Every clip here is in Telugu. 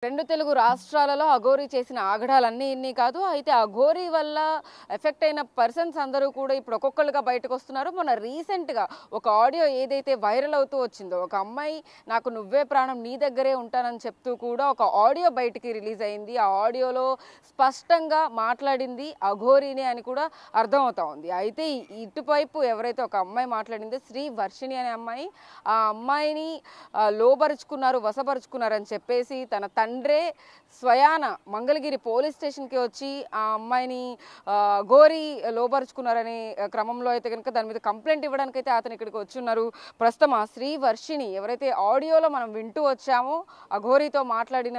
రెండు తెలుగు రాష్ట్రాలలో అఘోరీ చేసిన ఆగడాలన్నీ ఇన్ని కాదు. అయితే అఘోరీ వల్ల ఎఫెక్ట్ అయిన పర్సన్స్ అందరూ కూడా ఇప్పుడు ఒక్కొక్కరుగా బయటకు వస్తున్నారు. మొన్న రీసెంట్గా ఒక ఆడియో ఏదైతే వైరల్ అవుతూ వచ్చిందో, ఒక అమ్మాయి నాకు నువ్వే ప్రాణం నీ దగ్గరే ఉంటానని చెప్తూ కూడా ఒక ఆడియో బయటికి రిలీజ్ అయింది. ఆ ఆడియోలో స్పష్టంగా మాట్లాడింది అఘోరీనే అని కూడా అర్థమవుతా ఉంది. అయితే ఇటువైపు ఎవరైతే ఒక అమ్మాయి మాట్లాడిందో శ్రీ వర్షిణి అనే అమ్మాయి, ఆ అమ్మాయిని లోబరుచుకున్నారు, వశపరుచుకున్నారని చెప్పేసి తన తండ్రే స్వయాన మంగళగిరి పోలీస్ స్టేషన్కి వచ్చి ఆ అమ్మాయిని గోరి లోబరుచుకున్నారనే క్రమంలో అయితే కనుక దాని మీద కంప్లైంట్ ఇవ్వడానికి అయితే అతను ఇక్కడికి వచ్చున్నారు. ప్రస్తుతం ఆ శ్రీ వర్షిణి ఎవరైతే ఆడియోలో మనం వింటూ వచ్చామో, ఆ ఘోరీతో మాట్లాడిన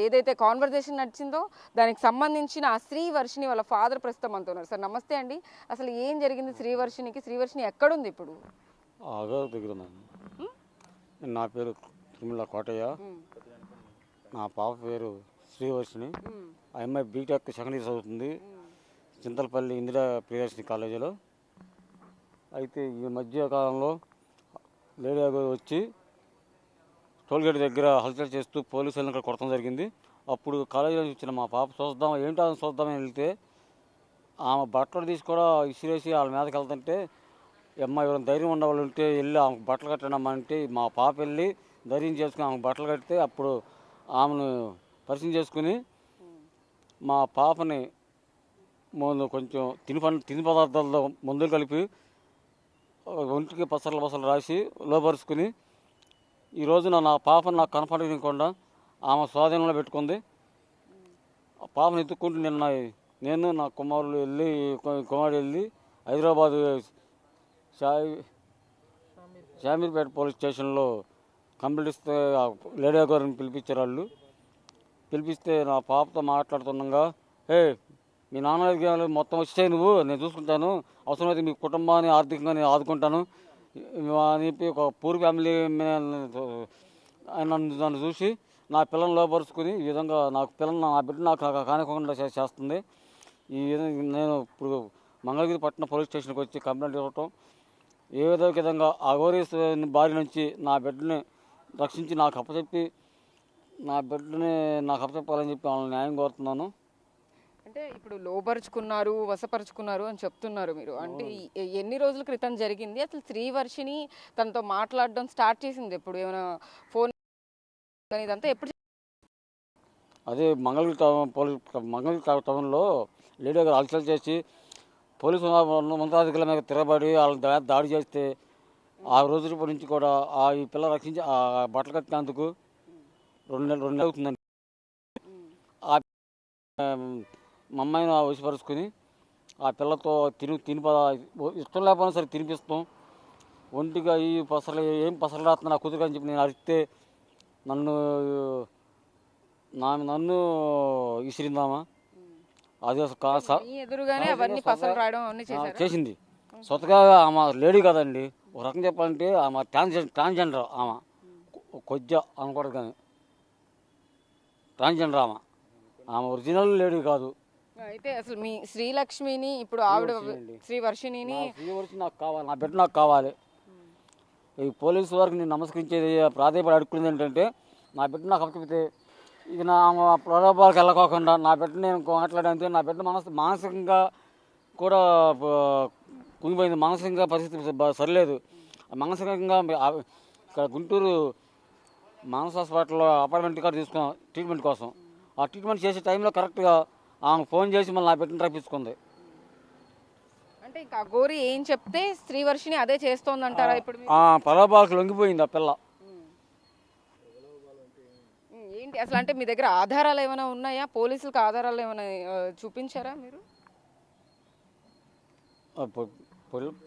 ఏదైతే కాన్వర్జేషన్ నడిచిందో దానికి సంబంధించిన ఆ శ్రీ వర్షిణి వాళ్ళ ఫాదర్ ప్రస్తుతం మనతో ఉన్నారు. సార్ నమస్తే అండి. అసలు ఏం జరిగింది శ్రీ వర్షిణికి? శ్రీ వర్షిణి ఎక్కడుంది ఇప్పుడు? నా పేరు తిరుమల కోటయ్య, నా పాప పేరు శ్రీవర్షిణి. ఆ అమ్మాయి బీటెక్ సెకండ్ ఇయర్ చదువుతుంది చింతలపల్లి ఇందిరా ప్రియదర్శిని కాలేజీలో. అయితే ఈ మధ్య కాలంలో లేడీ వచ్చి టోల్గేట్ దగ్గర హల్చల్ చేస్తూ పోలీసులను ఇక్కడ కొట్టడం జరిగింది. అప్పుడు కాలేజీలో వచ్చిన మా పాప చూద్దామని వెళ్తే ఆమె బట్టలు తీసి కూడా ఇసిరేసి వాళ్ళ మీదకి వెళ్తుంటే, అమ్మాయి ఎవరైనా ధైర్యం ఉండవాళ్ళు ఉంటే వెళ్ళి ఆమెకు బట్టలు కట్టడమ్మా అంటే మా పాప వెళ్ళి ధైర్యం చేసుకుని ఆమెకు బట్టలు కడితే అప్పుడు ఆమెను పరిచయం చేసుకుని మా పాపని కొంచెం తిని పదార్థాలతో మందులు కలిపి ఒంటికి పసర్లు రాసి లోపరుచుకుని ఈ రోజున నా పాపను నాకు కనపడకుండా ఆమె స్వాధీనంలో పెట్టుకుంది. ఆ పాపను ఎత్తుక్కుంటూ నిన్న నేను నా కుమారుడు వెళ్ళి హైదరాబాదు షామీర్పేట పోలీస్ స్టేషన్లో కంప్లైంట్ ఇస్తే లేడీ గారిని పిలిపించారు. వాళ్ళు పిలిపిస్తే నా పాపతో మాట్లాడుతుండగా, మీ నాన్న మొత్తం వచ్చాయి, నేను చూసుకుంటాను, అవసరమైతే మీ కుటుంబాన్ని ఆర్థికంగా నేను ఆదుకుంటాను అని చెప్పి ఒక పూర్ ఫ్యామిలీ నన్ను చూసి నా పిల్లల్ని లోపరుచుకుని ఈ విధంగా నా బిడ్డ నాకు కానివ్వకుండా చేస్తుంది. ఈ విధంగా నేను ఇప్పుడు మంగళగిరి పట్టణ పోలీస్ స్టేషన్కి వచ్చి కంప్లైంట్ ఇవ్వటం, ఏ విధంగా అఘోరీ బారి నుంచి నా బిడ్డని రక్షించి నాకు అప్పచెప్పాలని చెప్పి వాళ్ళని న్యాయం కోరుతున్నాను. అంటే ఇప్పుడు లోపరుచుకున్నారు, వశపరుచుకున్నారు అని చెప్తున్నారు మీరు. అంటే ఎన్ని రోజుల క్రితం జరిగింది? అసలు శ్రీ వర్షిణి తనతో మాట్లాడడం స్టార్ట్ చేసింది ఎప్పుడు? ఏమైనా ఫోన్ ఇదంతా ఎప్పుడు? అదే మంగళగిరి టౌన్లో లేడీ గారు అలసలు చేసి పోలీసు ఉన్నతాధికారుల మీద తిరగబడి వాళ్ళని దాడి చేస్తే ఆ రోజు నుంచి కూడా ఈ పిల్ల రక్షించి ఆ బట్టలు కట్టినందుకు 2 నెలలు అవుతుందండి. మా అమ్మాయిని వశపరుచుకుని ఆ పిల్లతో ఇష్టం లేకపోయినా సరే తినిపిస్తాం. ఒంటిగా ఈ ఏం పసలు రాస్తున్నా నా కుదురు అని చెప్పి నేను అరిస్తే నన్ను విసిరిందామా. అది చేసింది స్వతగా. ఆమె లేడీ కదండి, ఒక రకం చెప్పాలంటే ఆమె ట్రాన్స్జెండర్. ఆమె కొద్దిగా అనకూడదు కానీ ట్రాన్స్జెండర్. ఆమె ఒరిజినల్ లేడీ కాదు. అయితే అసలు మీ శ్రీలక్ష్మిని ఇప్పుడు ఆవిడ శ్రీ వర్షిణిని నాకు కావాలి, నా బిడ్డ నాకు కావాలి. ఈ పోలీసు వారికి నేను నమస్కరించేది, ప్రాధాన్యపడి అడుక్కునేది ఏంటంటే, నా బిడ్డ నాకు అప్పచెప్తే ఇది నా ప్రలోభాలకు వెళ్ళకోకుండా నా బిడ్డ నేను మాట్లాడంతే నా బిడ్డ మానసికంగా కూడా కుంగిపోయింది. మానసికంగా పరిస్థితి సరిలేదు. మానసికంగా ఇక్కడ గుంటూరు మానస హాస్పిటల్లో అపాయింట్మెంట్ కార్డు తీసుకున్నాం ట్రీట్మెంట్ కోసం. ఆ ట్రీట్మెంట్ చేసే టైంలో కరెక్ట్గా ఆమె ఫోన్ చేసి మళ్ళీ నా బిడ్డను రప్పించుకుంది. అంటే ఇంకా గోరి ఏం చెప్తే శ్రీ వర్షిణి అదే చేస్తోందంటారా? ఇప్పుడు ప్రలోభాలకు లొంగిపోయింది ఆ పిల్ల. ఏంటి అసలు? అంటే మీ దగ్గర ఆధారాలు ఏమైనా ఉన్నాయా? పోలీసులకు ఆధారాలు ఏమైనా చూపించారా మీరు?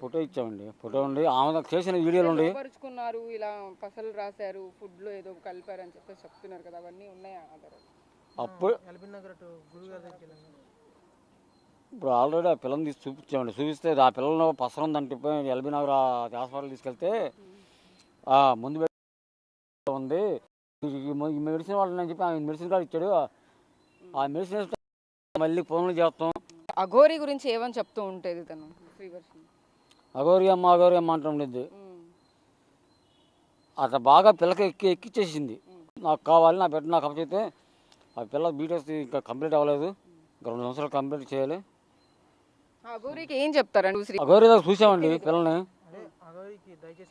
ఫోటో ఇచ్చామండి. ఫోటో ఉండి ఆమె చేసిన వీడియోలు ఉండి పరుచుకున్నారు, ఇలా పసలు రాశారు, ఫుడ్లో ఏదో కలిపారు అని చెప్పేసి చెప్తున్నారు కదా, అవన్నీ ఉన్నాయా ఆధారాలు? అప్పుడు ఇప్పుడు ఆల్రెడీ ఆ పిల్లని తీసి చూపించామండి. చూపిస్తే ఆ పిల్లలు పసరం ఉందంటే ఎల్బీ నగర్ హాస్పిటల్ తీసుకెళ్తే ముందు ఉంది ఈ మెడిసిన్ వాళ్ళని చెప్పి ఆమె మెడిసిన్ కార్డు ఇచ్చాడు. ఆ మెడిసిన్ మళ్ళీ ఫోన్లు చేస్తాం. అఘోరీ గురించి ఏమని చెప్తూ ఉంటుంది తను? అఘోరీ అమ్మ అంటుండేది. అట్లా బాగా పిల్లకి ఎక్కిచ్చేసింది. నాకు కావాలి, నా బిడ్డ నాకు అప్పచెప్తే ఆ పిల్ల బీటెక్ ఇంకా కంప్లీట్ అవ్వలేదు, ఇంకా 2 సంవత్సరాలు కంప్లీట్ చేయాలి. అఘోరికి ఏం చెప్తారండి? అఘోరి దగ్గర చూసామండి పిల్లల్ని.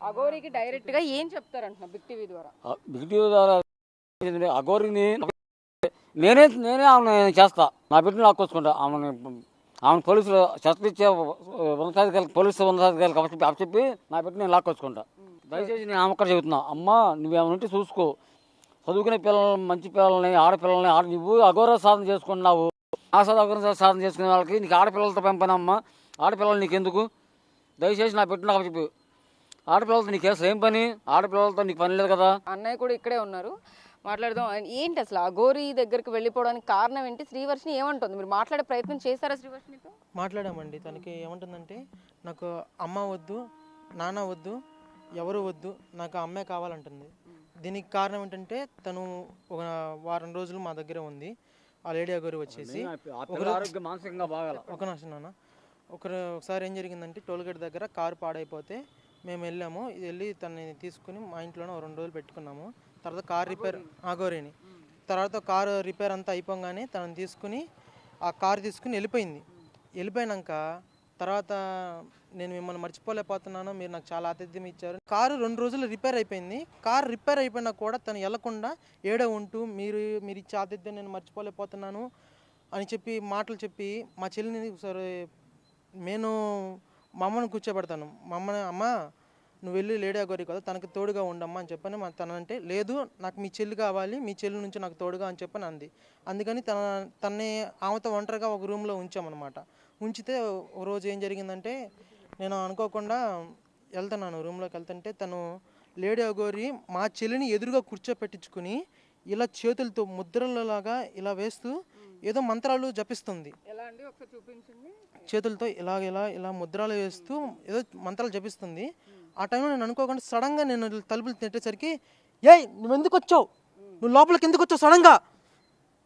అఘోరికి డైరెక్ట్ గా ఏం చెప్తారంటున్నా బిగ్ టీవీ ద్వారా? బిగ్ టీవీ ద్వారా అఘోరిని నేనే ఆమె చేస్తా, నా బిడ్డను లాక్కొచ్చుకుంటా. ఆమె పోలీసులు శస్త్రిచ్చే ఉన్నతాధికారులు, పోలీసు ఉన్నతాధికారులకు అప్పచెప్పి నా బిడ్డ నేను లాక్కొచ్చుకుంటా. దయచేసి నేను ఆమె ఒక్కడ చెబుతున్నా, అమ్మ నువ్వేమైనా ఉంటే చూసుకో, చదువుకునే పిల్లల్ని, మంచి పిల్లల్ని, ఆడపిల్లల్ని నువ్వు అఘోర సాధన చేసుకున్నావు, అఘోర సాధన చేసుకునే వాళ్ళకి నీకు ఆడపిల్లలతో పెంపనమ్మా, ఆడపిల్లలు నీకెందుకు, దయచేసి నా బిడ్డ నాకు చెప్పి, ఆడపిల్లలతో నీకు అసలు ఏం పని, ఆడపిల్లలతో నీకు పని లేదు కదా. అన్నయ్య కూడా ఇక్కడే ఉన్నారు, మాట్లాడదాం. ఏంటి అసలు అఘోరి దగ్గరికి వెళ్ళిపోవడానికి కారణం ఏంటి? శ్రీవర్షిని ఏమంటుంది? మీరు మాట్లాడే ప్రయత్నం చేశారా శ్రీవర్షినితో? మాట్లాడామండి. తనకి ఏమంటుందంటే, నాకు అమ్మ వద్దు, నాన్న వద్దు, ఎవరు వద్దు, నాకు అమ్మే కావాలంటుంది. దీనికి కారణం ఏంటంటే, తను ఒక వారం రోజులు మా దగ్గర ఉంది. ఆ లేడీ అఘోరి వచ్చేసి మానసికంగా బాగా ఒక నిమిషం నాన్న, ఒకసారి ఏం జరిగిందంటే, టోల్గేట్ దగ్గర కారు పాడైపోతే మేము వెళ్ళాము. వెళ్ళి తనని తీసుకుని మా ఇంట్లోనే 2 రోజులు పెట్టుకున్నాము. తర్వాత కార్ రిపేర్, అఘోరిని తర్వాత కారు రిపేర్ అంతా అయిపోగానే తనని తీసుకుని ఆ కారు తీసుకుని వెళ్ళిపోయినాక తర్వాత నేను మిమ్మల్ని మర్చిపోలేకపోతున్నాను, మీరు నాకు చాలా ఆతిథ్యం ఇచ్చారు. కారు 2 రోజులు రిపేర్ అయిపోయింది. కారు రిపేర్ అయిపోయినా కూడా తను వెళ్లకుండా ఏడో ఉంటూ మీరు ఇచ్చే ఆతిథ్యం నేను మర్చిపోలేకపోతున్నాను అని చెప్పి మాటలు చెప్పి మా చెల్లిని సరే నేను మా అమ్మను కూర్చోబెడతాను. మా అమ్మని, అమ్మ నువ్వు వెళ్ళి లేడీ అఘోరి కదా, తనకి తోడుగా ఉండమ్మా అని చెప్పని తనంటే, లేదు నాకు మీ చెల్లి కావాలి, మీ చెల్లి నుంచి నాకు తోడుగా అని చెప్పని అంది. అందుకని తన్ని ఆమెతో ఒంటరిగా ఒక రూమ్లో ఉంచామన్నమాట. ఉంచితే ఒక రోజు ఏం జరిగిందంటే, నేను అనుకోకుండా వెళ్తున్నాను, రూమ్లోకి వెళ్తుంటే తను లేడీ అఘోరి మా చెల్లిని ఎదురుగా కూర్చోపెట్టించుకుని ఇలా చేతులతో ముద్రలలాగా ఇలా వేస్తూ ఏదో మంత్రాలు జపిస్తుంది. చేతులతో ఇలా ముద్రలు వేస్తూ ఏదో మంత్రాలు జపిస్తుంది. ఆ టైంలో నేను అనుకోకుండా సడన్గా నేను తలుపులు తిట్టేసరికి, ఏయ్ నువ్వు ఎందుకు వచ్చావు, నువ్వు లోపలికి ఎందుకు వచ్చావు, సడన్గా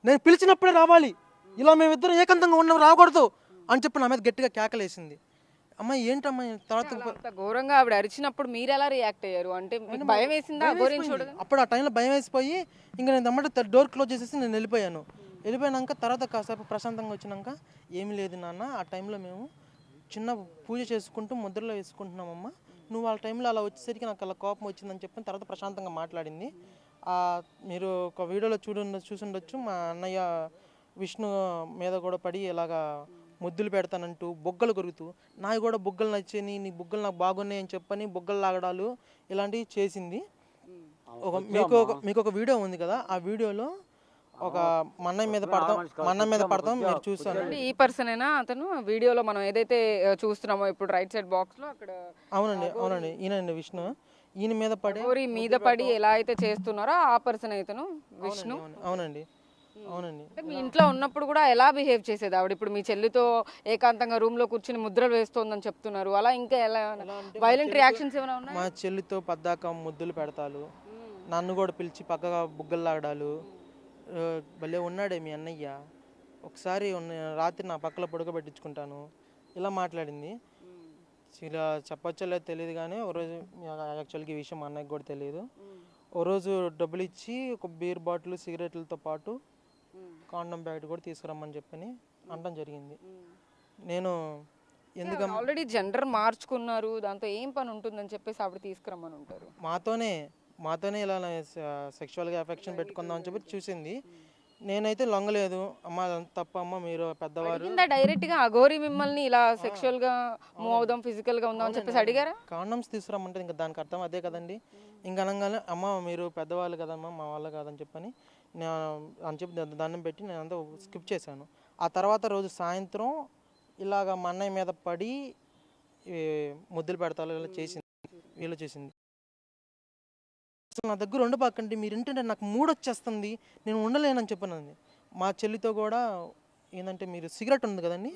నేను పిలిచినప్పుడే రావాలి, ఇలా మేమిద్దరం ఏకాంతంగా ఉన్నాం, రాకూడదు అని చెప్పి నా మీద గట్టిగా కేకలేసింది. అమ్మాయి ఏంటమ్మా తర్వాత ఘోరంగా ఆవిడ అరిచినప్పుడు మీరు ఎలా రియాక్ట్ అయ్యారు? అంటే భయం వేసిందా? అప్పుడు ఆ టైంలో భయం వేసిపోయి ఇంకా నేను దమ్మట డోర్ క్లోజ్ చేసేసి నేను వెళ్ళిపోయాను. వెళ్ళిపోయాక తర్వాత కాసేపు ప్రశాంతంగా వచ్చినాక, ఏమి లేదు నాన్న, ఆ టైంలో మేము చిన్న పూజ చేసుకుంటూ ముద్రలో వేసుకుంటున్నామమ్మా, నువ్వు ఆ టైంలో అలా వచ్చేసరికి నాకు అలా కోపం వచ్చిందని చెప్పి తర్వాత ప్రశాంతంగా మాట్లాడింది. మీరు ఒక వీడియోలో చూసుండొచ్చు, మా అన్నయ్య విష్ణు మీద కూడా పడి ఇలాగా ముద్దులు పెడతానంటూ బొగ్గలు కొరుకుతూ, నాకు కూడా బొగ్గలు నచ్చాయి, నీ బొగ్గలు నాకు బాగున్నాయి అని చెప్పని బొగ్గలు లాగడాలు ఇలాంటివి చేసింది. మీకు ఒక వీడియో ఉంది కదా, ఆ వీడియోలో ఒక మన్నయ్య మీద పడతాం మీరు చూస్తాను. ఈ పర్సన్ అయినా అతను వీడియోలో మనం ఏదైతే చూస్తున్నామో ఇప్పుడు రైట్ సైడ్ బాక్స్ లో అక్కడ? అవునండి ఈయనండి విష్ణు. ఈయన మీద పడి ఎలా అయితే చేస్తున్నారో ఆ పర్సన్ అయితేను విష్ణు. అవునండి. మీ ఇంట్లో ఉన్నప్పుడు కూడా ఎలా బిహేవ్ చేసేది ఆవిడ? ఇప్పుడు మీ చెల్లితో ఏకాంతంగా రూమ్ లో కూర్చుని ముద్రలు వేస్తోందని చెప్తున్నారు, అలా ఇంకా ఎలా వైలెంట్ రియాక్షన్స్ ఏమైనా ఉన్నాయి? మా చెల్లితో పద్దాక ముద్దులు పెడతాలు, నన్ను కూడా పిలిచి పక్కగా బుగ్గలు లాగడాలు. భలే ఉన్నాడే మీ అన్నయ్య, ఒకసారి రాత్రి నా పక్కలో పడుకోబెట్టించుకుంటాను, ఇలా మాట్లాడింది. ఇలా చెప్పొచ్చో లేదో తెలియదు కానీ ఓ రోజు యాక్చువల్గా ఈ విషయం మా అన్నయ్యకి కూడా తెలియదు. ఓ రోజు డబ్బులు ఇచ్చి ఒక బీర్ బాటిల్, సిగరెట్లతో పాటు కాండం ప్యాకెట్ కూడా తీసుకురమ్మని చెప్పని అనడం జరిగింది. నేను ఎందుకంటే ఆల్రెడీ జెండర్ మార్చుకున్నారు, దాంతో ఏం పని ఉంటుందని చెప్పేసి ఆవిడ తీసుకురమ్మని ఉంటారు. మాతోనే ఇలా సెక్షువల్గా ఎఫెక్షన్ పెట్టుకుందాం అని చెప్పి చూసింది. నేనైతే లొంగలేదు. అమ్మ తప్ప, అమ్మ మీరు పెద్దవారు. డైరెక్ట్ గా అఘోరి మిమ్మల్ని ఇలా సెక్షువల్ గా మూవ్ అవుదాం, ఫిజికల్ గా ఉందాం అని చెప్పేసి అడిగారా? కాండమ్స్ తీసుకురమ్మంటే ఇంకా దానికి అర్థం అదే కదండి. ఇంకా అనగానే అమ్మ మీరు పెద్దవాళ్ళు కదమ్మా, మా వాళ్ళు కాదని చెప్పని అని చెప్పి దండం పెట్టి నేను అంతా స్కిప్ చేశాను. ఆ తర్వాత రోజు సాయంత్రం ఇలాగ మా అన్నయ్య మీద పడి ముద్దులు పెడతారు ఇలా చేసింది, వీళ్ళు చేసింది. అసలు నా దగ్గర ఉండబాకండి, మీరు ఏంటంటే నాకు మూడొచ్చేస్తుంది, నేను ఉండలేనని చెప్పానండి. మా చెల్లితో కూడా ఏంటంటే, మీరు సిగరెట్ ఉంది కదండి,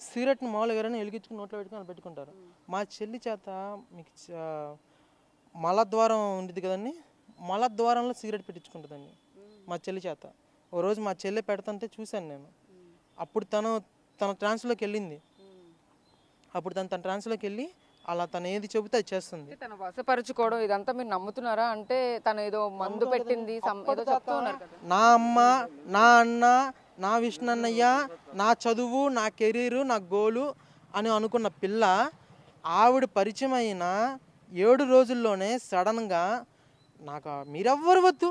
సిగరెట్ని మామూలుగా ఎవరైనా వెలిగించుకుని నోట్లో పెట్టుకుని పెట్టుకుంటారు. మా చెల్లి చేత మీకు మలద్వారం ఉండేది కదండి, మలద్వారంలో సిగరెట్ పెట్టించుకుంటుందండి మా చెల్లి చేత. ఓ రోజు మా చెల్లి పెడతంటే చూశాను నేను. అప్పుడు తన ట్రాన్స్లోకి వెళ్ళింది. అప్పుడు తన ట్రాన్స్లోకి వెళ్ళి అలా తను ఏది చెబితే అది చేస్తుంది. తను వశపరుచుకోవడం ఇదంతా మీరు నమ్ముతున్నారా? అంటే తను ఏదో మందు పెట్టింది ఏదో చెప్తూ ఉన్నారు కదా. నా అమ్మ, నా అన్న, నా విష్ణన్నయ్య, నా చదువు, నా కెరీరు, నా గోలు అని అనుకున్న పిల్ల ఆవిడ పరిచయం అయిన 7 రోజుల్లోనే సడన్గా నాకు మీరెవ్వరు వద్దు,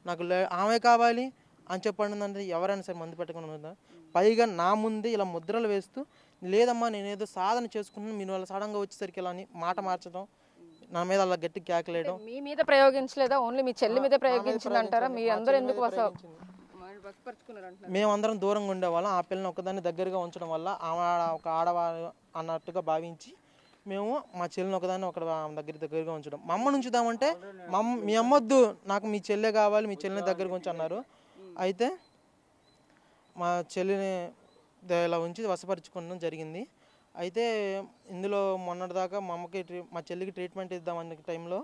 నాకు ఆమె కావాలి అని చెప్పండి అంటే ఎవరైనా సరే మందు పెట్టకుండా పైగా నా ముందే ఇలా ముద్రలు వేస్తూ లేదమ్మా నేనేదో సాధన చేసుకుంటున్నాను మీరు వాళ్ళ సడన్గా వచ్చేసరికి ఇలా అని మాట మార్చడం, నా మీద అలా గట్టి కేకలేయడం. మీ మీద ప్రయోగించలేదా? ఓన్లీ మీ చెల్లి మీద ప్రయోగించింది అంటారా? మీ అందరూ ఎందుకు మేమందరం దూరంగా ఉండేవాళ్ళం. ఆ పిల్లని ఒకదాన్ని దగ్గరగా ఉంచడం వల్ల ఆమె ఒక ఆడవాళ్ళు అన్నట్టుగా భావించి మేము మా చెల్లిని ఒకదాన్ని దగ్గరగా ఉంచడం. మా అమ్మ ఉంచుదామంటే మీ అమ్మొద్దు, నాకు మీ చెల్లె కావాలి, మీ చెల్లిని దగ్గరగా ఉంచి అన్నారు. అయితే మా చెల్లిని ఇలా ఉంచి వశపరుచుకోవడం జరిగింది. అయితే ఇందులో మొన్నటిదాకా మా చెల్లికి ట్రీట్మెంట్ ఇద్దామనే టైంలో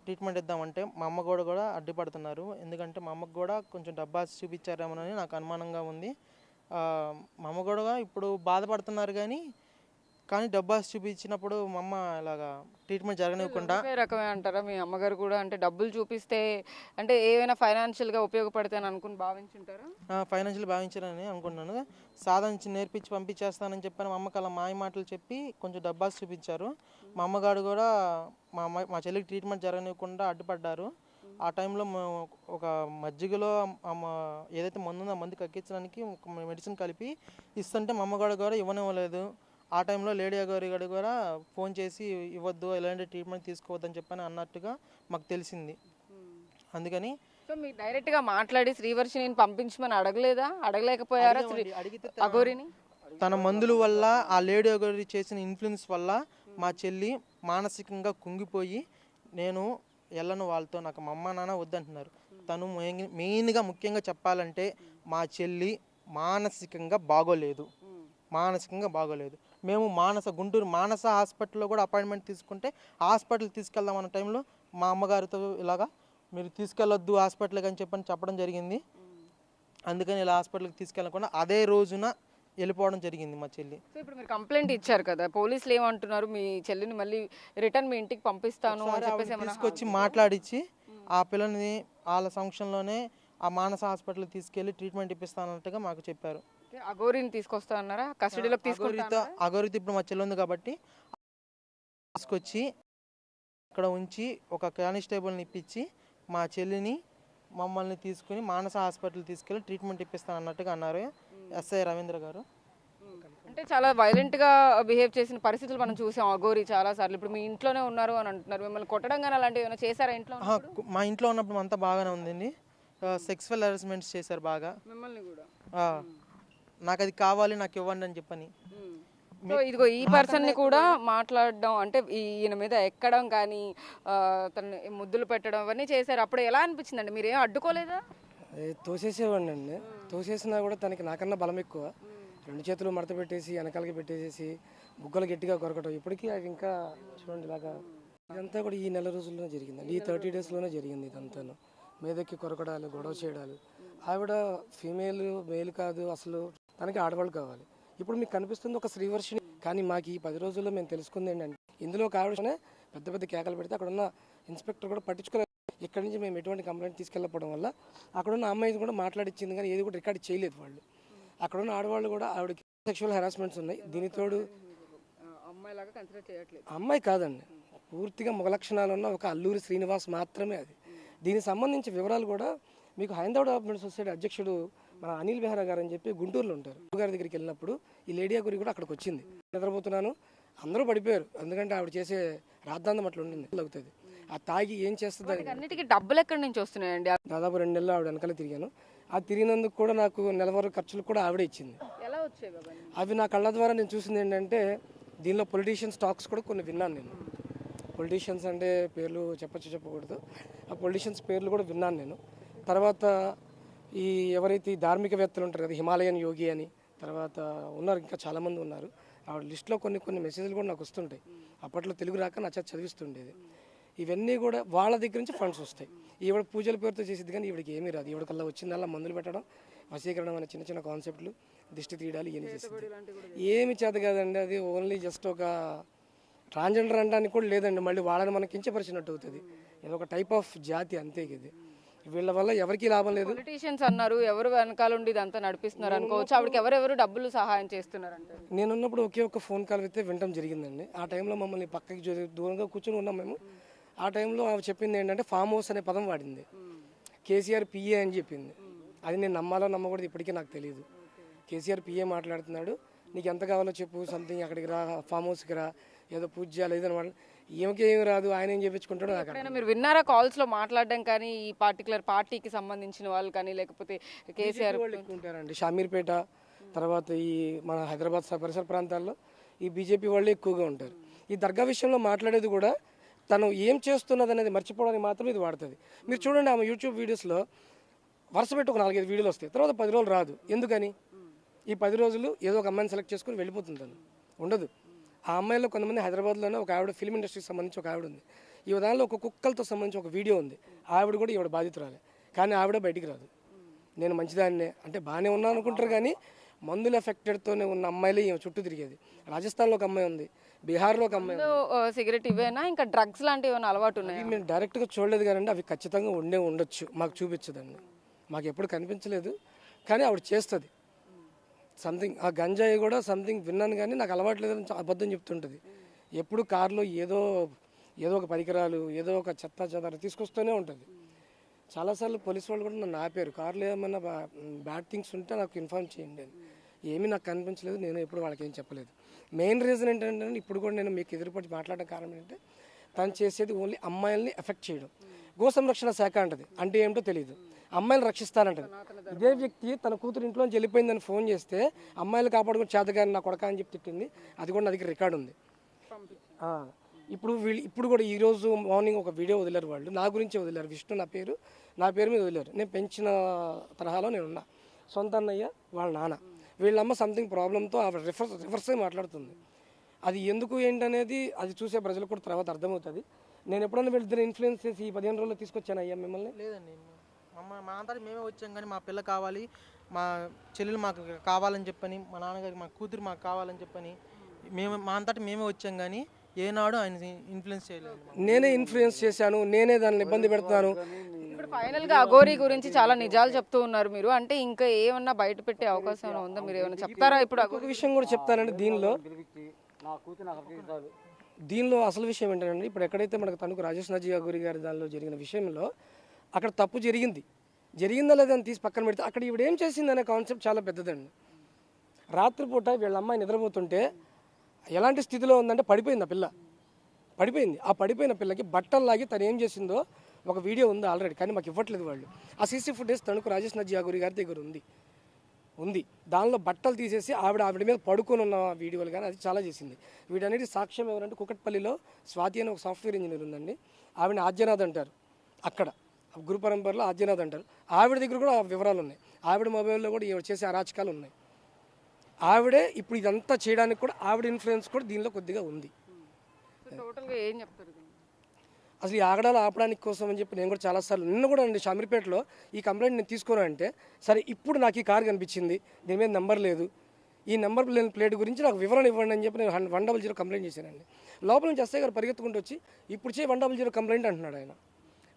ట్రీట్మెంట్ ఇద్దామంటే మా అమ్మ కూడా అడ్డుపడుతున్నారు. ఎందుకంటే మా అమ్మకు కూడా కొంచెం డబ్బాస్ చూపించారేమోనని నాకు అనుమానంగా ఉంది. మా అమ్మ కూడా ఇప్పుడు బాధపడుతున్నారు కానీ డబ్బాస్ చూపించినప్పుడు మా అమ్మ ఇలాగా ట్రీట్మెంట్ జరగనివ్వకుండా రకమే అంటారా? మీ అమ్మగారు కూడా అంటే డబ్బులు చూపిస్తే అంటే ఏమైనా ఫైనాన్షియల్గా ఉపయోగపడితే అని అనుకుని భావించుంటారా? ఫైనాన్షియల్ భావించారని అనుకున్నాను. సాధించి నేర్పించి పంపించేస్తానని చెప్పాను. మా అమ్మకి అలా మాయ మాటలు చెప్పి కొంచెం డబ్బాస్ చూపించారు. మా అమ్మగారు కూడా మా చెల్లికి ట్రీట్మెంట్ జరగనివ్వకుండా అడ్డుపడ్డారు. ఆ టైంలో మేము ఒక మజ్జిగలో ఏదైతే మందు ఉందో ఆ మందు కక్కించడానికి మెడిసిన్ కలిపి ఇస్తుంటే మా అమ్మగారు కూడా ఇవ్వనివ్వలేదు. ఆ టైంలో లేడీ గారి కూడా ఫోన్ చేసి ఇవ్వద్దు, ఎలాంటి ట్రీట్మెంట్ తీసుకోవద్దని చెప్పని అన్నట్టుగా మాకు తెలిసింది. అందుకని సో మీరు డైరెక్ట్గా మాట్లాడి శ్రీవర్షిని పంపించమని అడగలేకపోయారా అఘోరిని? తన మందుల వల్ల ఆ లేడీ గారి చేసిన ఇన్ఫ్లుయెన్స్ వల్ల మా చెల్లి మానసికంగా కుంగిపోయి నేను వెళ్ళను వాళ్ళతో, నాకు మా అమ్మ నాన్న వద్దంటున్నారు. తను మెయిన్గా ముఖ్యంగా చెప్పాలంటే మా చెల్లి మానసికంగా బాగోలేదు. మేము గుంటూరు మానస హాస్పిటల్లో కూడా అపాయింట్మెంట్ తీసుకుంటే హాస్పిటల్ తీసుకెళ్దాం అన్న టైంలో మా అమ్మగారితో ఇలాగా మీరు తీసుకెళ్ళొద్దు హాస్పిటల్కి అని చెప్పడం జరిగింది. అందుకని ఇలా హాస్పిటల్కి తీసుకెళ్ళకుండా అదే రోజున వెళ్ళిపోవడం జరిగింది మా చెల్లి. సో ఇప్పుడు మీరు కంప్లైంట్ ఇచ్చారు కదా, పోలీసులు ఏమంటున్నారు? మీ చెల్లిని మళ్ళీ రిటర్న్ మీ ఇంటికి పంపిస్తాను అని చెప్పేసి తీసుకొచ్చి మాట్లాడించి ఆ పిల్లని వాళ్ళ సంక్షంలోనే ఆ మానస హాస్పిటల్కి తీసుకెళ్లి ట్రీట్మెంట్ ఇప్పిస్తానన్నట్టుగా మాకు చెప్పారు. అఘోరిని తీసుకొస్తా అన్నారా? కస్టడీలోకి తీసుకుంటారా? అఘోరితో ఇప్పుడు మా చెల్లి ఉంది కాబట్టి తీసుకొచ్చి అక్కడ ఉంచి ఒక కానిస్టేబుల్ని ఇప్పించి మా చెల్లిని మమ్మల్ని తీసుకుని మానస హాస్పిటల్ తీసుకెళ్ళి ట్రీట్మెంట్ ఇప్పిస్తాను అన్నట్టుగా అన్నారు ఎస్ఐ రవీంద్ర గారు. అంటే చాలా వైలెంట్గా బిహేవ్ చేసిన పరిస్థితులు మనం చూసాం అఘోరి చాలా సార్లు. ఇప్పుడు మీ ఇంట్లోనే ఉన్నారు అని అంటున్నారు, మిమ్మల్ని కొట్టడం కానీ అలాంటివి ఏమైనా చేశారా ఇంట్లో? మా ఇంట్లో ఉన్నప్పుడు అంతా బాగానే ఉందండి. సెక్సువల్ హెరాస్మెంట్స్ చేశారు బాగా మిమ్మల్ని కూడా. నాకు అది కావాలి, నాకు ఇవ్వండి అని చెప్పని. సో ఇదిగో ఈ పర్సన్ని కూడా మాట్లాడడం అంటే ఈయన మీద ఎక్కడం కానీ తను ముద్దులు పెట్టడం అవన్నీ చేశారు. అప్పుడు ఎలా అనిపించిందండి? మీరు ఏం అడ్డుకోలేదా? తోసేసేవాడిని అండి. తోసేసినా కూడా తనకి నాకన్నా బలం ఎక్కువ. 2 చేతులు మడత పెట్టేసి వెనకాలకి పెట్టేసేసి బుగ్గలు గట్టిగా కొరకటం. ఇప్పటికీ అది ఇంకా చూడండి ఇలాగా. ఇదంతా కూడా ఈ నెల రోజుల్లోనే జరిగిందండి. ఈ 30 డేస్లోనే జరిగింది ఇదంతాను. మీదకి కొరకడాలు, గొడవ చేయడాలు. ఆవిడ ఫీమేల్ మేల్ కాదు, అసలు తనకి ఆడవాళ్ళు కావాలి. ఇప్పుడు మీకు కనిపిస్తుంది ఒక శ్రీవర్షిని. కానీ మాకు ఈ 10 రోజుల్లో మేము తెలుసుకుంది ఏంటంటే ఇందులో ఒక ఆవిడనే పెద్ద పెద్ద కేకలు పెడితే అక్కడ ఉన్న ఇన్స్పెక్టర్ కూడా పట్టించుకోలేదు. ఇక్కడి నుంచి మేము ఎటువంటి కంప్లైంట్ తీసుకెళ్ళకపోవడం వల్ల అక్కడ ఉన్న అమ్మాయి కూడా మాట్లాడిచ్చింది కానీ ఏది కూడా రికార్డ్ చేయలేదు వాళ్ళు. అక్కడ ఉన్న ఆడవాళ్ళు కూడా ఆవిడకి సెక్షువల్ హెరాస్మెంట్స్ ఉన్నాయి. దీనితోడు అమ్మాయి కాదండి, పూర్తిగా మగ లక్షణాలు ఉన్న ఒక అల్లూరి శ్రీనివాస్ మాత్రమే అది. దీనికి సంబంధించి వివరాలు కూడా మీకు హైందవ డెవలప్మెంట్ సొసైటీ అధ్యక్షుడు మన అనిల్ బెహ్రా గారు అని చెప్పి గుంటూరులో ఉంటారు. గారి దగ్గరికి వెళ్ళినప్పుడు ఈ లేడీ గురి కూడా అక్కడికి వచ్చింది. నిద్రపోతున్నాను, అందరూ పడిపోయారు. ఎందుకంటే ఆవిడ చేసే రాద్ధాంతం అట్లా ఉండింది. అవుతుంది ఆ తాగి ఏం చేస్తుంది. అన్నిటికీ డబ్బులు ఎక్కడి నుంచి వస్తున్నాయండి? దాదాపు 2 నెలలు ఆవిడ వెనకాల తిరిగాను. ఆ తిరిగినందుకు కూడా నాకు నెలవారీ ఖర్చులు కూడా ఆవిడే ఇచ్చింది. ఎలా వచ్చేవి అవి నా కళ్ళ ద్వారా నేను చూసింది ఏంటంటే దీనిలో పొలిటీషియన్స్ టాక్స్ కూడా కొన్ని విన్నాను నేను. పొలిటీషియన్స్ అంటే పేర్లు చెప్పకూడదు. ఆ పొలిటీషియన్స్ పేర్లు కూడా విన్నాను నేను. తర్వాత ఈ ఎవరైతే ఈ ధార్మికవేత్తలు ఉంటారు కదా, హిమాలయన్ యోగి అని తర్వాత ఉన్నారు, ఇంకా చాలామంది ఉన్నారు. ఆవిడ లిస్టులో కొన్ని మెసేజ్లు కూడా నాకు వస్తుంటాయి. అప్పట్లో తెలుగు రాక నా చేత చదివిస్తుండేది. ఇవన్నీ కూడా వాళ్ళ దగ్గర నుంచి ఫండ్స్ వస్తాయి. ఈవిడ పూజల పేరుతో చేసేది కానీ ఈవిడికి ఏమీ రాదు. ఈవిడకల్లా వచ్చిందల్లా మందులు పెట్టడం, వశీకరణం అనే చిన్న చిన్న కాన్సెప్ట్లు, దిష్టి తీయడాలు ఇవన్నీ చేసింది. ఏమి చేత కాదండి. అది ఓన్లీ జస్ట్ ఒక ట్రాన్స్జెండర్ అనడానికి కూడా లేదండి, మళ్ళీ వాళ్ళని మనకి కించపరిచినట్టు అవుతుంది. ఇది ఒక టైప్ ఆఫ్ జాతి అంతే. ఇది వీళ్ళ వల్ల ఎవరికీ లాభం లేదు. పొలిటీషియన్స్ అన్నారు, ఎవరు వెనకాల ఉండి ఇదంతా నడిపిస్తున్నారు అనుకోవచ్చు. ఆవిడకి ఎవరెవరు డబ్బులు సహాయం చేస్తున్నారు అంటారు? నేనున్నప్పుడు ఒకే ఒక్క ఫోన్ కాల్ అయితే వినటం జరిగిందండి. ఆ టైంలో మమ్మల్ని పక్కకి దూరంగా కూర్చొని ఉన్నాం మేము. ఆ టైంలో ఆమె చెప్పింది ఏంటంటే ఫామ్ హౌస్ అనే పదం వాడింది, కేసీఆర్ పిఏ అని చెప్పింది. అది నేను నమ్మాలో నమ్మకూడదు ఇప్పటికీ నాకు తెలియదు. కేసీఆర్ పిఏ మాట్లాడుతున్నాడు, నీకు ఎంత కావాలో చెప్పు, సంథింగ్ అక్కడికి రా, ఫామ్ హౌస్కి రా, ఏదో పూజ చేయాలి ఏదో ఏమికి ఏమి రాదు, ఆయన ఏం చెప్పించుకుంటాడో నాకు ఎప్పుడైనా మీరు విన్నారా కాల్స్ లో మాట్లాడడం కానీ, ఈ పర్టికులర్ పార్టీకి సంబంధించిన వాళ్ళు కానీ, లేకపోతే కేసీఆర్ వాళ్ళు ఎక్కువ ఉంటారండి. షామీర్పేట తర్వాత ఈ మన హైదరాబాద్ పరిసర ప్రాంతాల్లో ఈ బీజేపీ వాళ్ళే ఎక్కువగా ఉంటారు. ఈ దర్గా విషయంలో మాట్లాడేది కూడా తను ఏం చేస్తున్నది అనేది మర్చిపోవడానికి మాత్రం ఇది వాడుతుంది. మీరు చూడండి ఆమె యూట్యూబ్ వీడియోస్లో వరుస పెట్టి ఒక 4-5 వీడియోలు వస్తాయి, తర్వాత 10 రోజులు రాదు. ఎందుకని? ఈ 10 రోజులు ఏదో ఒక అమ్మాయిని సెలెక్ట్ చేసుకుని వెళ్ళిపోతుంది, తను ఉండదు. ఆ అమ్మాయిలో కొంతమంది హైదరాబాద్లోనే ఒక ఆవిడ ఫిల్మ్ ఇండస్ట్రీకి సంబంధించి ఒక ఆవిడ ఉంది. ఈ విధానంలో ఒక కుక్కలతో సంబంధించి ఒక వీడియో ఉంది, ఆవిడ కూడా ఈవిడ బాధితురాలే, కానీ ఆవిడ బయటికి రాదు. నేను మంచిదాన్నే అంటే బాగానే ఉన్నాను అనుకుంటారు, కానీ మందుల ఎఫెక్టెడ్తోనే ఉన్న అమ్మాయిలే ఈమె చుట్టూ తిరిగేది. రాజస్థాన్లో ఒక అమ్మాయి ఉంది, బీహార్లో ఒక అమ్మాయి ఉంది. సిగరెట్ ఇవేనా, ఇంకా డ్రగ్స్ లాంటివి ఏమైనా అలవాటు ఉన్నాయి? మేము డైరెక్ట్గా చూడలేదు కానీ అవి ఖచ్చితంగా ఉండొచ్చు, మాకు చూపించదండి, మాకు ఎప్పుడు కనిపించలేదు. కానీ ఆవిడ చేస్తుంది సంథింగ్. ఆ గంజాయి కూడా సంథింగ్ విన్నాను కానీ నాకు అలవాటు లేదని అబద్ధం చెప్తుంటుంది. ఎప్పుడు కారులో ఏదో ఒక పరికరాలు, ఏదో ఒక చెత్త చెదారు తీసుకొస్తూనే ఉంటుంది. చాలాసార్లు పోలీసు వాళ్ళు కూడా నన్ను ఆపారు, కారులో ఏమైనా బ్యాడ్ థింగ్స్ ఉంటే నాకు ఇన్ఫార్మ్ చేయండి అని. ఏమీ నాకు కనిపించలేదు, నేను ఎప్పుడు వాళ్ళకి ఏం చెప్పలేదు. మెయిన్ రీజన్ ఏంటంటే ఇప్పుడు కూడా నేను మీకు ఎదురుపడి మాట్లాడడం కారణం ఏంటంటే తను చేసేది ఓన్లీ అమ్మాయిల్ని ఎఫెక్ట్ చేయడం. గో సంరక్షణ శాఖ అంటది, అంటే ఏమిటో తెలియదు, అమ్మాయిలు రక్షిస్తానంటది. ఇదే వ్యక్తి తన కూతురు ఇంట్లోంచి వెళ్ళిపోయిందని ఫోన్ చేస్తే అమ్మాయిలు కాపాడుకుని చేతగాని నా కొడక అని చెప్పి తిట్టింది. అది కూడా నా దగ్గర రికార్డు ఉంది. ఇప్పుడు కూడా ఈరోజు మార్నింగ్ ఒక వీడియో వదిలేరు, వాళ్ళు నా గురించి వదిలేరు, విష్ణు నా పేరు మీద వదిలేరు. నేను పెంచిన తరహాలో నేను ఉన్నా, సొంత అన్నయ్య వాళ్ళ నాన్న, వీళ్ళమ్మ సంథింగ్ ప్రాబ్లంతో ఆవిడ రివర్సే మాట్లాడుతుంది. అది ఎందుకు ఏంటనేది అది చూసే ప్రజలకు కూడా తర్వాత అర్థమవుతుంది. నేను ఎప్పుడైనా వీళ్ళిద్దరు ఇన్ఫ్లుయెన్స్ చేసి ఈ 15 రోజుల్లో తీసుకొచ్చాను అయ్యా మిమ్మల్ని? లేదండి, మా అంతటి మేమే వచ్చాం, కానీ మా పిల్ల కావాలి, మా చెల్లెలు మాకు కావాలని చెప్పని, మా నాన్నగారికి మా కూతురు మాకు కావాలని చెప్పని మా అంతటి మేమే వచ్చాం, కానీ ఏనాడు ఆయన ఇన్ఫ్లుయెన్స్ చేయలేదు. నేనే ఇన్ఫ్లుయెన్స్ చేశాను, నేనే దాన్ని ఇబ్బంది పెడతాను. ఇప్పుడు ఫైనల్ గా అఘోరి గురించి చాలా నిజాలు చెప్తూ ఉన్నారు మీరు, అంటే ఇంకా ఏమన్నా బయట పెట్టే అవకాశం ఉందా? మీరు ఏమైనా చెప్తారా? ఇప్పుడు ఒక విషయం కూడా చెప్తానండి, దీనిలో అసలు విషయం ఏంటంటే ఇప్పుడు ఎక్కడైతే మనకు తణుకు రాజేష్ నాజీ అఘోరి గారి దానిలో జరిగిన విషయంలో అక్కడ తప్పు జరిగిందా లేదని తీసి పక్కన పెడితే అక్కడ ఈవిడ ఏం చేసింది అనే కాన్సెప్ట్ చాలా పెద్దదండి. రాత్రిపూట వీళ్ళ అమ్మాయి నిద్రపోతుంటే ఎలాంటి స్థితిలో ఉందంటే పడిపోయింది, ఆ పిల్ల పడిపోయింది. ఆ పడిపోయిన పిల్లకి బట్టలు లాగి తను ఏం చేసిందో ఒక వీడియో ఉంది ఆల్రెడీ, కానీ మాకు ఇవ్వట్లేదు వాళ్ళు. ఆ CC footage Tanuku Rajesh Nazi Aghori గారి దగ్గర ఉంది. దానిలో బట్టలు తీసేసి ఆవిడ మీద పడుకొని ఉన్న వీడియోలు కానీ అది చాలా చేసింది. వీటన్నిటి సాక్ష్యం ఎవరంటే కుకట్పల్లిలో స్వాతి అని ఒక సాఫ్ట్వేర్ ఇంజనీర్ ఉందండి, ఆవిడని ఆద్యనాథ్ అంటారు, అక్కడ గురు పరంపరలో ఆద్యనాథ్ అంటారు. ఆవిడ దగ్గర కూడా వివరాలు ఉన్నాయి, ఆవిడ మొబైల్లో కూడా ఈవిడ చేసే అరాచకాలు ఉన్నాయి. ఆవిడే ఇప్పుడు ఇదంతా చేయడానికి కూడా ఆవిడ ఇన్ఫ్లుయెన్స్ కూడా దీనిలో కొద్దిగా ఉంది. టోటల్గా ఏం చెప్తారు? అసలు ఈ ఆగడాలు ఆపడానికి కోసం అని చెప్పి నేను కూడా చాలాసార్లు నిన్న కూడా అండి షామీర్పేటలో ఈ కంప్లైంట్ నేను తీసుకోను అంటే, సరే ఇప్పుడు నాకు ఈ కార్ కనిపించింది, దీని మీద నెంబర్ లేదు, ఈ నెంబర్ ప్లేట్ గురించి నాకు వివరణ ఇవ్వండి అని చెప్పి నేను 100 కంప్లైంట్ చేశానండి. లోపల నుంచి ఎస్ఐ గారు పరిగెత్తుకుంటూ వచ్చి ఇప్పుడు 100 కంప్లైంట్ అంటున్నాడు ఆయన.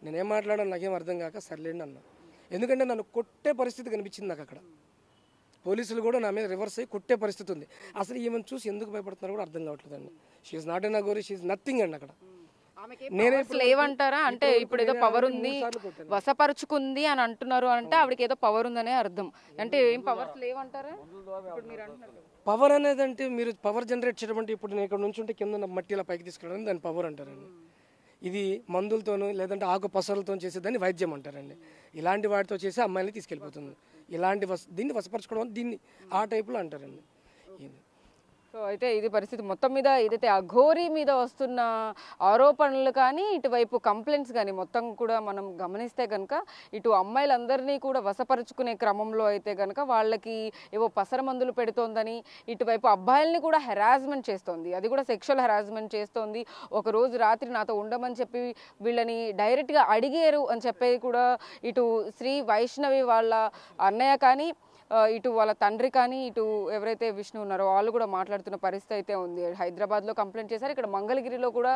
నేనేం మాట్లాడాను నాకేం అర్థం కాక సర్లేండి అన్నా, ఎందుకంటే నన్ను కొట్టే పరిస్థితి కనిపించింది నాకు అక్కడ. పోలీసులు కూడా నా మీద రివర్స్ అయ్యి కొట్టే పరిస్థితి ఉంది. అసలు ఈమెను చూసి ఎందుకు భయపడుతున్నారో కూడా అర్థం కావట్లేదండి. She's not an aghori, she's nothing అండి అక్కడ. లేవంటారా? అంటే ఇప్పుడు ఏదో పవర్ ఉంది, వశపరుచుకుంది అని అంటున్నారు, అంటే ఆవిడకి ఏదో పవర్ ఉందనే అర్థం. అంటే ఏం పవర్స్ లేవంటారా? పవర్ అనేది అంటే మీరు పవర్ జనరేట్ చేయడం అంటే ఇప్పుడు నేను ఇక్కడ నుంచి ఉంటే కింద మట్టి ఇలా పైకి తీసుకెళ్ళడం దాన్ని పవర్ అంటారండి. ఇది మందులతోనూ లేదంటే ఆకు పసరులతో చేసేదాన్ని వైద్యం అంటారండి. ఇలాంటి వాటితో చేసి అమ్మాయిని తీసుకెళ్ళిపోతుంది. ఇలాంటి దీన్ని వశపరచుకోవడం దీన్ని ఆ టైపులో అంటారండి. సో అయితే ఇది పరిస్థితి మొత్తం మీద. ఏదైతే అఘోరి మీద వస్తున్న ఆరోపణలు కానీ ఇటువైపు కంప్లైంట్స్ కానీ మొత్తం కూడా మనం గమనిస్తే కనుక ఇటు అమ్మాయిలందరినీ కూడా వశపరుచుకునే క్రమంలో అయితే కనుక వాళ్ళకి ఏవో పసర మందులు పెడుతోందని, ఇటువైపు అబ్బాయిల్ని కూడా హెరాస్మెంట్ చేస్తోంది, అది కూడా సెక్షువల్ హెరాస్మెంట్ చేస్తోంది. ఒక రోజు రాత్రి నాతో ఉండమని చెప్పి వీళ్ళని డైరెక్ట్గా అడిగారు అని చెప్పి కూడా ఇటు శ్రీ వైష్ణవి వాళ్ళ అన్నయ్య కానీ ఇటు వాళ్ళ తండ్రి కానీ ఇటు ఎవరైతే విష్ణు ఉన్నారో వాళ్ళు కూడా మాట్లాడుతున్న పరిస్థితి అయితే ఉంది. హైదరాబాద్లో కంప్లైంట్ చేశారు, ఇక్కడ మంగళగిరిలో కూడా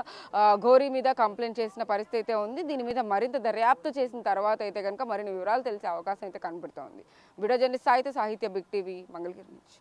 ఘోరీ మీద కంప్లైంట్ చేసిన పరిస్థితి అయితే ఉంది. దీని మీద మరింత దర్యాప్తు చేసిన తర్వాత అయితే కనుక మరిన్ని వివరాలు తెలిసే అవకాశం అయితే కనబడుతోంది. వీడియో జర్నలిస్ట్ సాహిత్య బిగ్ టీవీ మంగళగిరి నుంచి.